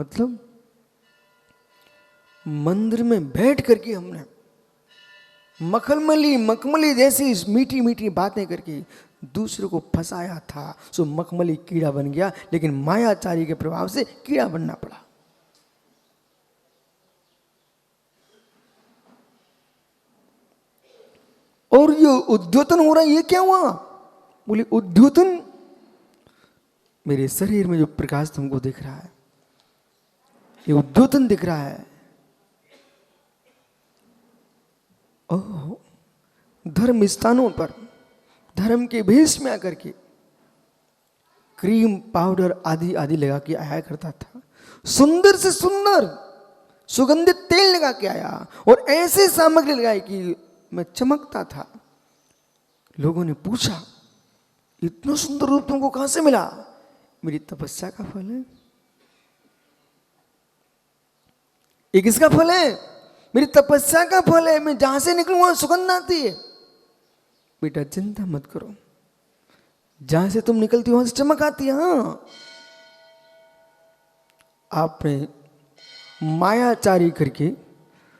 मतलब मंदिर में बैठ करके हमने मखमली मखमली जैसी मीठी मीठी बातें करके दूसरे को फंसाया था, सो मखमली कीड़ा बन गया, लेकिन मायाचारी के प्रभाव से कीड़ा बनना पड़ा। और ये उद्योतन हो रहा है, ये क्या हुआ? बोले उद्योतन, मेरे शरीर में जो प्रकाश तुमको दिख रहा है ये उद्योतन दिख रहा है। ओह, धर्म स्थानों पर धर्म के भेष में आकर के क्रीम पाउडर आदि आदि लगा के आया करता था, सुंदर से सुंदर सुगंधित तेल लगा के आया और ऐसे सामग्री लगाई कि मैं चमकता था। लोगों ने पूछा इतना सुंदर रूप तुमको कहां से मिला? मेरी तपस्या का फल है। ये किसका फल है? मेरी तपस्या का फल है। मैं जहां से निकलूं वहां सुगंध आती है। बेटा चिंता मत करो, जहां से तुम निकलती हो वहां से चमक आती है। हाँ, आपने मायाचारी करके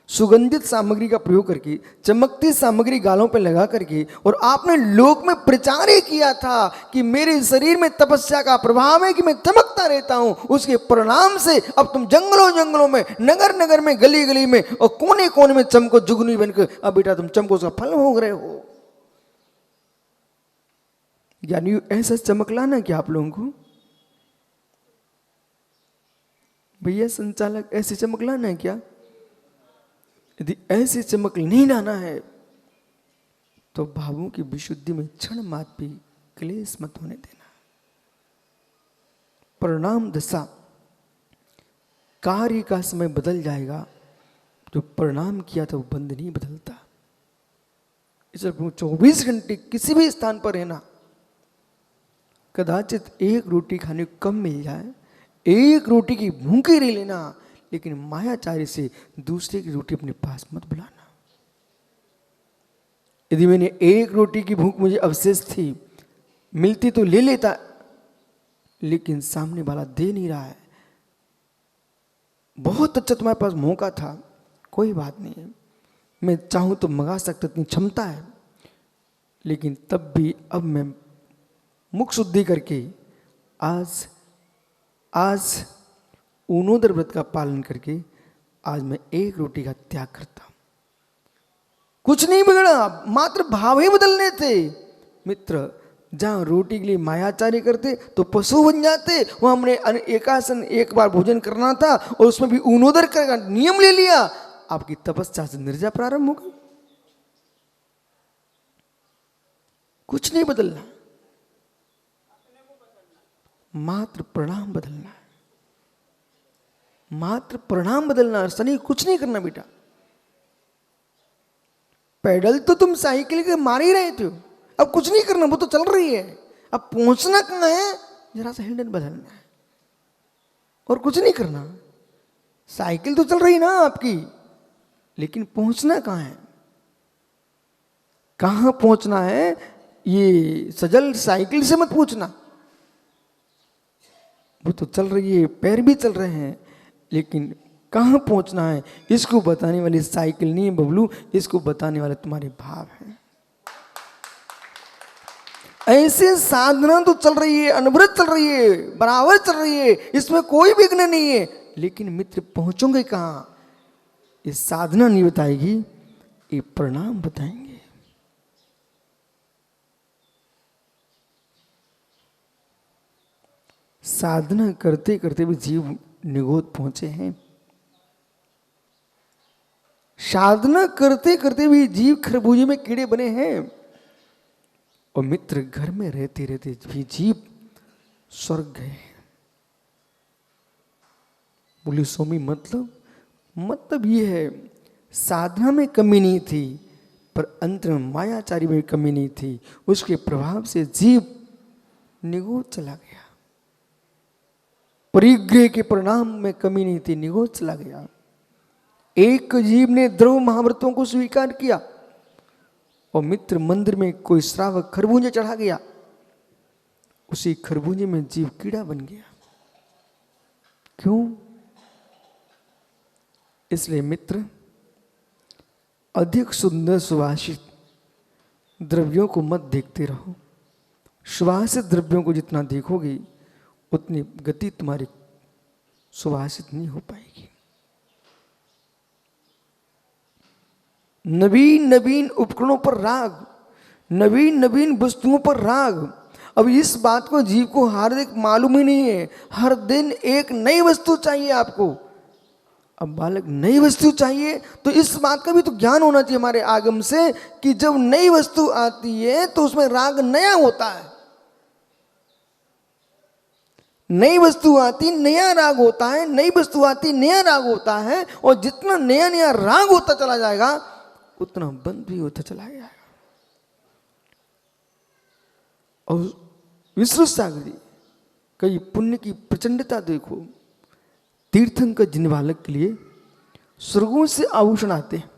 सुगंधित सामग्री का प्रयोग करके चमकती सामग्री गालों पे लगा करके और आपने लोक में प्रचार ही किया था कि मेरे शरीर में तपस्या का प्रभाव है कि मैं चमकता रहता हूं। उसके परिणाम से अब तुम जंगलों जंगलों में, नगर नगर में, गली गली में और कोने कोने में चमको जुगनी बनकर अब बेटा तुम चमको, उसका फल हो रहे हो। यानी ऐसा चमक लाना क्या आप लोगों को? भैया संचालक, ऐसे चमक लाना है क्या? यदि ऐसे चमक नहीं लाना है तो भावों की विशुद्धि में क्षण मात्र भी क्लेश मत होने देना। परिणाम दशा, कार्य का समय बदल जाएगा, जो परिणाम किया था वो बंद नहीं बदलता। इसलिए 24 घंटे किसी भी स्थान पर रहना, कदाचित एक रोटी खाने को कम मिल जाए, एक रोटी की भूखी रह लेना, लेकिन मायाचारी से दूसरे की रोटी अपने पास मत बुलाना। यदि मैंने एक रोटी की भूख मुझे अवशेष थी, मिलती तो ले लेता, लेकिन सामने वाला दे नहीं रहा है। बहुत अच्छा तुम्हारे पास मौका था, कोई बात नहीं है, मैं चाहूं तो मंगा सकता, इतनी क्षमता है, लेकिन तब भी अब मैं मुख शुद्धि करके आज ऊनोदर व्रत का पालन करके आज मैं एक रोटी का त्याग करता हूं। कुछ नहीं बिगड़ा, मात्र भाव ही बदलने थे। मित्र, जहां रोटी के लिए मायाचारी करते तो पशु बन जाते, वहां हमने एकासन एक बार भोजन करना था और उसमें भी ऊनोदर का नियम ले लिया, आपकी तपस्या से निर्जा प्रारंभ होगा। कुछ नहीं बदलना, मात्र प्रणाम बदलना है, मात्र प्रणाम बदलना। शनि कुछ नहीं करना बेटा। पैडल तो तुम साइकिल के मार ही रहे थे, अब कुछ नहीं करना, वो तो चल रही है। अब पहुंचना कहां है? जरा सा हैंडल बदलना है और कुछ नहीं करना। साइकिल तो चल रही ना आपकी, लेकिन पहुंचना कहां है? कहां पहुंचना है? ये सजल साइकिल से मत पूछना, वो तो चल रही है, पैर भी चल रहे हैं, लेकिन कहां पहुंचना है इसको बताने वाली साइकिल नहीं है बबलू, इसको बताने वाले तुम्हारे भाव हैं। ऐसे साधना तो चल रही है, अनवरत चल रही है, बराबर चल रही है, इसमें कोई विघ्न नहीं है, लेकिन मित्र पहुंचोगे कहां? ये साधना नहीं बताएगी, ये प्रणाम बताएंगे। साधना करते करते भी जीव निगोद पहुंचे हैं। साधना करते करते भी जीव खरबूजे में कीड़े बने हैं। और मित्र, घर में रहते रहते भी जीव स्वर्ग गए। बोले स्वामी मतलब ये है, साधना में कमी नहीं थी, पर अंतर में मायाचारी में कमी नहीं थी, उसके प्रभाव से जीव निगोद चला गया। परिग्रह के परिणाम में कमी नहीं थी, निगोद चला गया। एक जीव ने द्रव महाव्रतों को स्वीकार किया और मित्र मंदिर में कोई श्रावक खरबूजे चढ़ा गया, उसी खरबूजे में जीव कीड़ा बन गया। क्यों? इसलिए मित्र, अधिक सुंदर सुवासित द्रव्यों को मत देखते रहो। सुवासित द्रव्यों को जितना देखोगे उतनी गति तुम्हारी सुवासित नहीं हो पाएगी। नवीन नवीन उपकरणों पर राग, नवीन नवीन वस्तुओं पर राग। अब इस बात को जीव को हार्दिक मालूम ही नहीं है। हर दिन एक नई वस्तु चाहिए आपको। अब बालक नई वस्तु चाहिए तो इस बात का भी तो ज्ञान होना चाहिए हमारे आगम से कि जब नई वस्तु आती है तो उसमें राग नया होता है। नई वस्तु आती नया राग होता है, नई वस्तु आती नया राग होता है, और जितना नया नया राग होता चला जाएगा उतना बंद भी होता चला जाएगा। और विश्रुत सागर जी कई पुण्य की प्रचंडता देखो। तीर्थंकर जिन बालक के लिए स्वर्गों से आभूषण आते हैं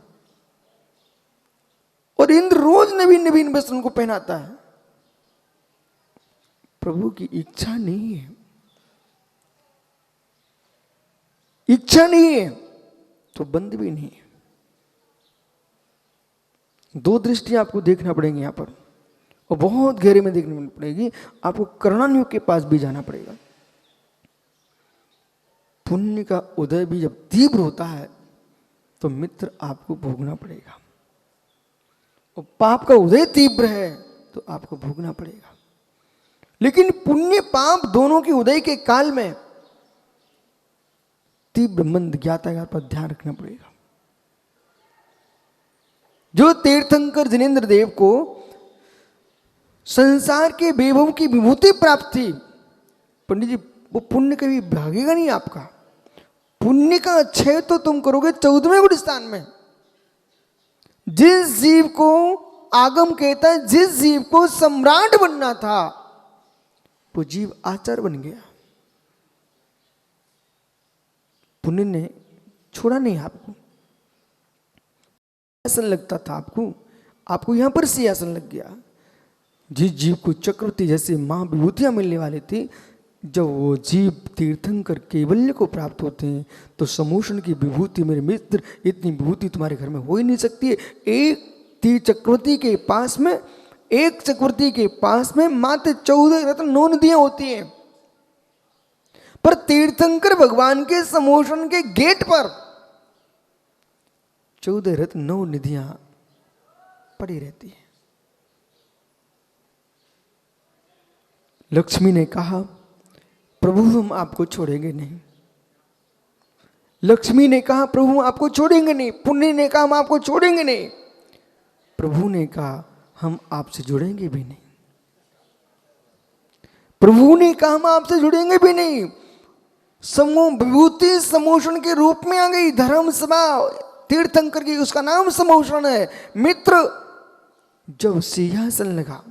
और इंद्र रोज नवीन नवीन वस्त्र उनको पहनाता है। प्रभु की इच्छा नहीं है, इच्छा नहीं है तो बंद भी नहीं है। दो दृष्टियां आपको देखना पड़ेंगी यहां पर, और बहुत गहरे में देखने पड़ेगी। आपको कर्णान्यु के पास भी जाना पड़ेगा। पुण्य का उदय भी जब तीव्र होता है तो मित्र आपको भोगना पड़ेगा, और पाप का उदय तीव्र है तो आपको भोगना पड़ेगा। लेकिन पुण्य पाप दोनों के उदय के काल में तीव्र मंद ज्ञातागार पर ध्यान रखना पड़ेगा। जो तीर्थंकर जिनेन्द्र देव को संसार के वैभव की विभूति प्राप्त थी, पंडित जी वो पुण्य कभी भागेगा नहीं आपका। पुण्य का क्षय तो तुम करोगे 14वें गुण स्थान में। जिस जीव को आगम कहता है, जिस जीव को सम्राट बनना था वो जीव आचार्य बन गया। पुण्य ने छोड़ा नहीं आपको। सिंहासन लगता था आपको यहां पर सिंहासन लग गया। जिस जीव को चक्रवर्ती जैसे महाविभूतियां मिलने वाली थी, जब वो जीव तीर्थंकर कैवल्य को प्राप्त होते हैं तो समूषण की विभूति, मेरे मित्र, इतनी विभूति तुम्हारे घर में हो ही नहीं सकती है। एक चक्रवर्ती के पास में मात्र 14 रत्न 9 नदियां होती हैं, पर तीर्थंकर भगवान के समूषण के गेट पर 14 रत्न 9 निधियां पड़ी रहती है। लक्ष्मी ने कहा, प्रभु हम आपको छोड़ेंगे नहीं। लक्ष्मी ने कहा, प्रभु हम आपको छोड़ेंगे नहीं। पुण्य ने कहा, हम आपको छोड़ेंगे नहीं। प्रभु ने कहा, हम आपसे जुड़ेंगे भी नहीं। प्रभु ने कहा, हम आपसे जुड़ेंगे भी नहीं। समूह विभूति समूषण के रूप में आ गई धर्म सभा तीर्थंकर की, उसका नाम समूषण है। मित्र, जब सिंहासन लगा,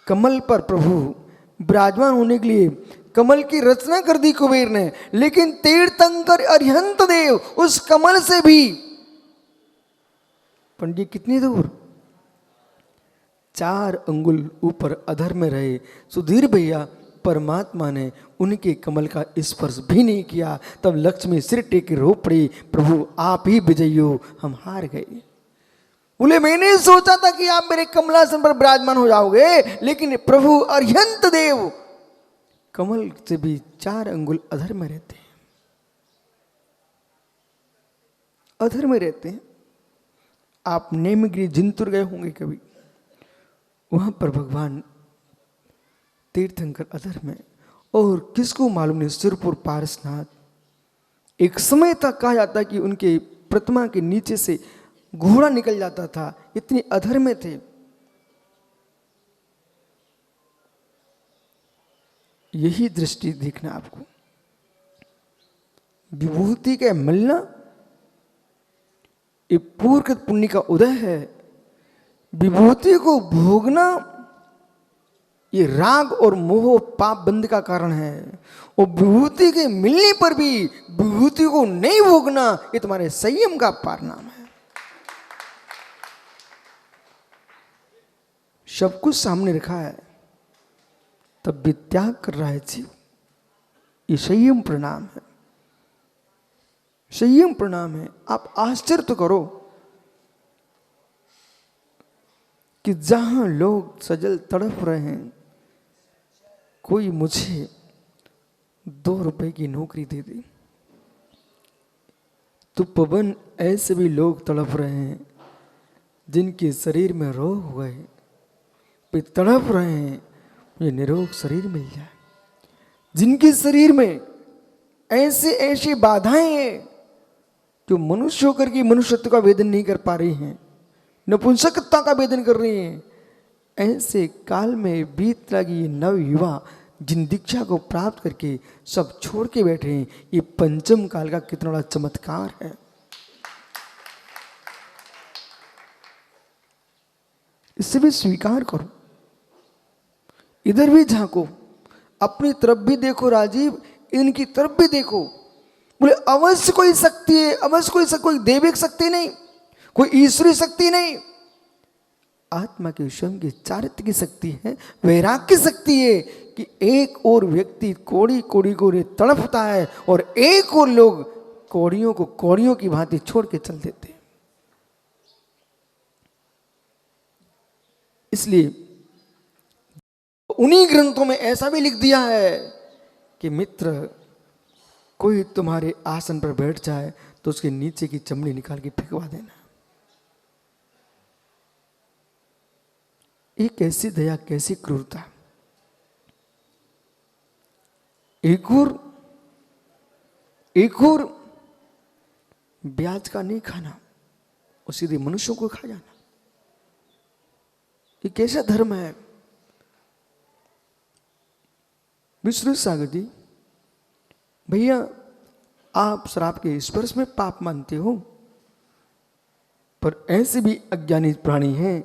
कमल पर प्रभु विराजमान होने के लिए कमल की रचना कर दी कुबेर ने, लेकिन तीर्थंकर अरिहंत देव उस कमल से भी पंडित कितनी दूर 4 अंगुल ऊपर अधर में रहे। सुधीर भैया, परमात्मा ने उनके कमल का स्पर्श भी नहीं किया। तब लक्ष्मी सिर टेके रो पड़ी, प्रभु आप ही विजयी हो, हम हार गए। बोले मैंने सोचा था कि आप मेरे कमलासन पर विराजमान हो जाओगे, लेकिन प्रभु अरिहंत देव कमल से भी 4 अंगुल अधर में रहते हैं, अधर में रहते हैं। आप नेमगिरी जिंतुर गए होंगे कभी, वहां पर भगवान तीर्थंकर अधर में। और किसको मालूम नहीं, सिरपुर पारसनाथ, एक समय तक कहा जाता कि उनके प्रतिमा के नीचे से घोड़ा निकल जाता था, इतनी अधर में थे। यही दृष्टि देखना आपको। विभूति के मिलना ये पूर्व पुण्य का उदय है। विभूति को भोगना ये राग और मोह पाप बंद का कारण है। और विभूति के मिलने पर भी विभूति को नहीं भोगना ये तुम्हारे संयम का परिणाम है। सब कुछ सामने रखा है, तब भी त्याग कर रहा है जीव, ये संयम प्रणाम है। संयम प्रणाम है। आप आश्चर्य तो करो कि जहां लोग सजल तड़प रहे हैं, कोई मुझे 2 रुपए की नौकरी दे दे। तो पवन, ऐसे भी लोग तड़प रहे हैं जिनके शरीर में रोग हो गए, वे तड़प रहे हैं मुझे निरोग शरीर मिल जाए। जिनके शरीर में ऐसे ऐसी बाधाएं हैं जो मनुष्य होकर के मनुष्यत्व का वेदन नहीं कर पा रही हैं, नपुंसकता का वेदन कर रही हैं, ऐसे काल में बीत लगी नव युवा जिन दीक्षा को प्राप्त करके सब छोड़ के बैठे हैं, ये पंचम काल का कितना बड़ा चमत्कार है। इसे भी स्वीकार करो, इधर भी झांको, अपनी तरफ भी देखो राजीव, इनकी तरफ भी देखो। बोले अवश्य कोई शक्ति है, अवश्य कोई दैविक शक्ति नहीं, कोई ईश्वरीय शक्ति नहीं, आत्मा के स्वयं की चारित्र की शक्ति है, वैराग्य की शक्ति है कि एक और व्यक्ति कोड़ी कोड़ी को तड़पता है और एक और लोग कोड़ियों को कोड़ियों की भांति छोड़ के चल देते हैं। इसलिए उन्हीं ग्रंथों में ऐसा भी लिख दिया है कि मित्र, कोई तुम्हारे आसन पर बैठ जाए तो उसके नीचे की चमड़ी निकाल के फेंकवा देना। ये कैसी दया, कैसी क्रूरता। एक और ब्याज का नहीं खाना और सीधे मनुष्यों को खा जाना, ये कैसा धर्म है। विष्णु सागर जी, भैया आप शराब के स्पर्श में पाप मानते हो, पर ऐसे भी अज्ञानी प्राणी हैं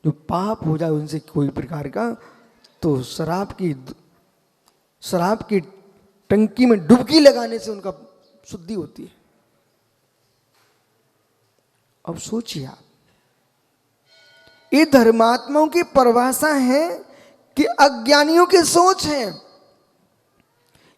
जो पाप हो जाए उनसे कोई प्रकार का तो शराब की टंकी में डुबकी लगाने से उनका शुद्धि होती है। अब सोचिए आप, ये धर्मात्माओं की परिभाषा है कि अज्ञानियों की सोच है।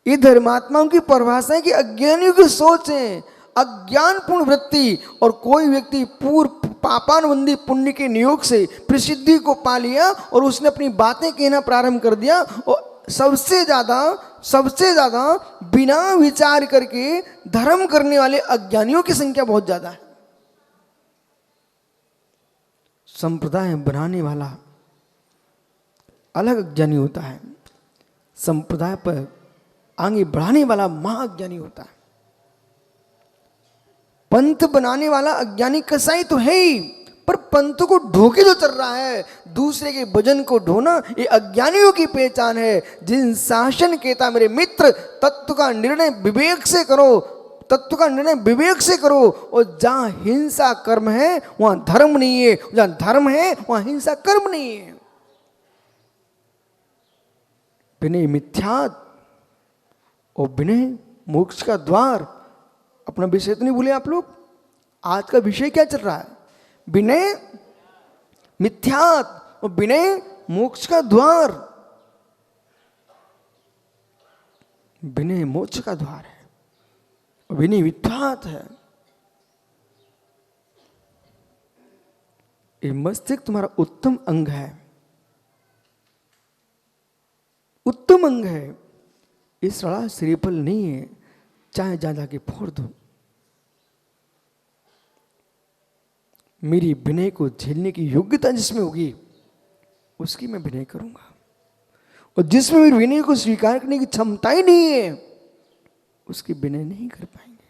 ये धर्मात्माओं की परिभाषा है कि अज्ञानियों की सोच है, अज्ञानपूर्ण वृत्ति। और कोई व्यक्ति पूर्व पापानुबंधी पुण्य के नियोग से प्रसिद्धि को पा लिया और उसने अपनी बातें कहना प्रारंभ कर दिया, और सबसे ज्यादा बिना विचार करके धर्म करने वाले अज्ञानियों की संख्या बहुत ज्यादा है। संप्रदाय बनाने वाला अलग अज्ञानी होता है, संप्रदाय पर आगे बढ़ाने वाला महाअज्ञानी होता है। पंथ बनाने वाला अज्ञानी कसाई तो है ही, पर पंथ को ढोके जो चल रहा है, दूसरे के भजन को ढोना, ये अज्ञानियों की पहचान है। जिन शासन कहता मेरे मित्र, तत्व का निर्णय विवेक से करो, तत्व का निर्णय विवेक से करो। और जहां हिंसा कर्म है वहां धर्म नहीं है, जहां धर्म है वहां हिंसा कर्म नहीं है। विनय मिथ्यात् और विनय मोक्ष का द्वार। अपना विषय तो नहीं भूले आप लोग, आज का विषय क्या चल रहा है? विनय मिथ्यात् और विनय मोक्ष का द्वार। विनय मोक्ष का द्वार है, विनय मिथ्यात् है। ये मस्तिष्क तुम्हारा उत्तम अंग है, उत्तम अंग है। इस रड़ा श्रीफल नहीं है, चाहे जा जाके फोड़ दो। मेरी विनय को झेलने की योग्यता जिसमें होगी उसकी मैं विनय करूंगा, और जिसमें मेरी विनय को स्वीकार करने की क्षमता ही नहीं है उसकी विनय नहीं कर पाएंगे।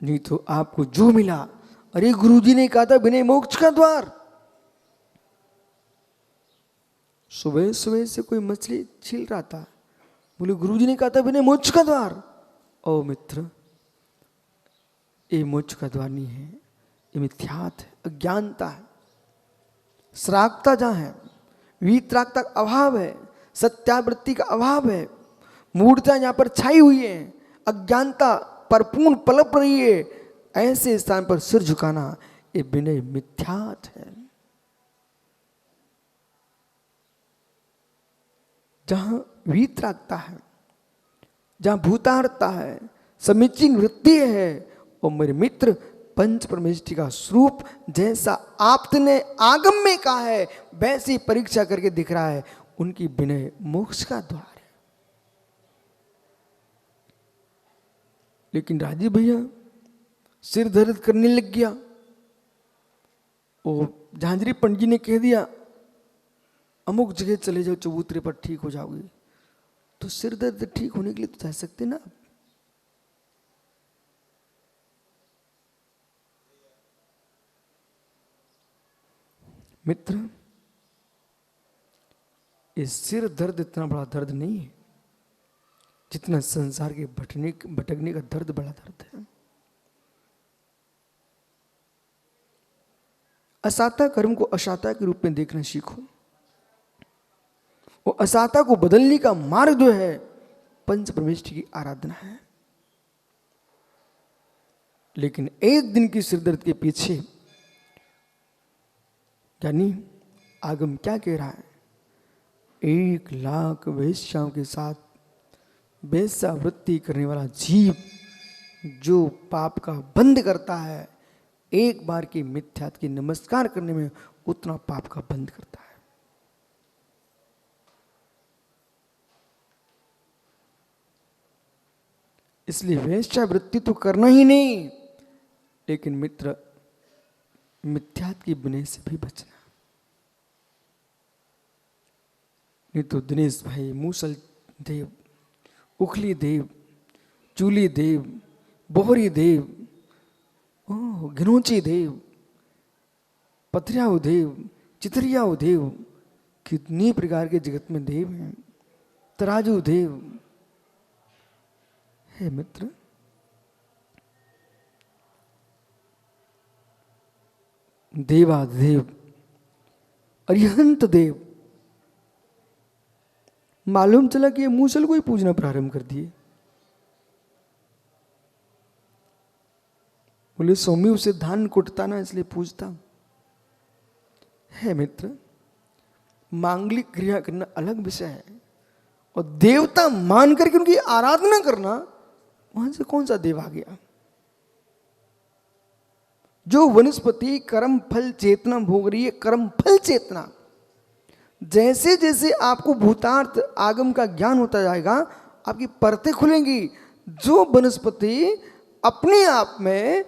नहीं तो आपको जो मिला, अरे गुरुजी ने कहा था विनय मोक्ष का द्वार। सुबह सुबह से कोई मछली छील रहा था, बोले गुरुजी ने कहा था विनय मोक्ष का द्वार। ओ मित्र, ये मोक्ष का द्वार नहीं है, ये मिथ्यात् है, अज्ञानता है। श्रागता जहां है, वीतरागता का अभाव है, सत्यावृत्ति का अभाव है, मूर्तियां यहां पर छाई हुई है, अज्ञानता परिपूर्ण पलप रही है, ऐसे स्थान पर सिर झुकाना ये विनय मिथ्यात् है। जहां वीतरागता है, जहां भूतार्थता है, समीचीन वृत्ति है। और मेरे मित्र, पंच परमेष्टि का स्वरूप जैसा आपने आगम में कहा है वैसी परीक्षा करके दिख रहा है। उनकी विनय मोक्ष का द्वार है। लेकिन राजीव भैया सिर दर्द करने लग गया और झांझरी पंडित जी ने कह दिया अमुक जगह चले जाओ, चबूतरे पर ठीक हो जाओगे। तो सिर दर्द ठीक होने के लिए तो जा सकते ना। मित्र, ये सिर दर्द इतना बड़ा दर्द नहीं है जितना संसार के भटकने का दर्द बड़ा दर्द है। असाता कर्म को असाता के रूप में देखना सीखो। वो असाता को बदलने का मार्ग जो है पंच परमेष्टि की आराधना है। लेकिन एक दिन की सिरदर्द के पीछे यानी आगम क्या कह रहा है? 1,00,000 वेश्याओं के साथ वेश्यावृत्ति करने वाला जीव जो पाप का बंध करता है, एक बार की मिथ्यात्व की नमस्कार करने में उतना पाप का बंध करता है। इसलिए वेश्यावृत्ति तो करना ही नहीं, लेकिन मित्र मिथ्यात्व की विनय से भी बचना। नहीं तो दिनेश भाई मूसल देव, उखली देव, चूली देव, बोहरी देव, घिनौची देव, पथरियाऊ देव, चितरियाऊ देव, कितनी प्रकार के जगत में देव हैं। तराजू देव है मित्र। देवादेव, अरिहंत देव। मालूम चला कि ये मूसल को ही पूजना प्रारंभ कर दिए। बोले स्वामी उसे धान कुटता ना इसलिए पूजता है। मित्र, मांगलिक क्रिया करना अलग विषय है और देवता मान करके उनकी आराधना करना, वहां से कौन सा देव आ गया? जो वनस्पति कर्म फल चेतना भोग रही है, कर्म फल चेतना, जैसे जैसे आपको भूतार्थ आगम का ज्ञान होता जाएगा आपकी परतें खुलेंगी। जो वनस्पति अपने आप में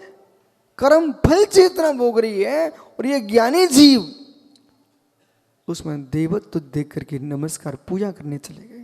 कर्म फल चेतना भोग रही है और ये ज्ञानी जीव उसमें देवत्व देख करके नमस्कार पूजा करने चले गए।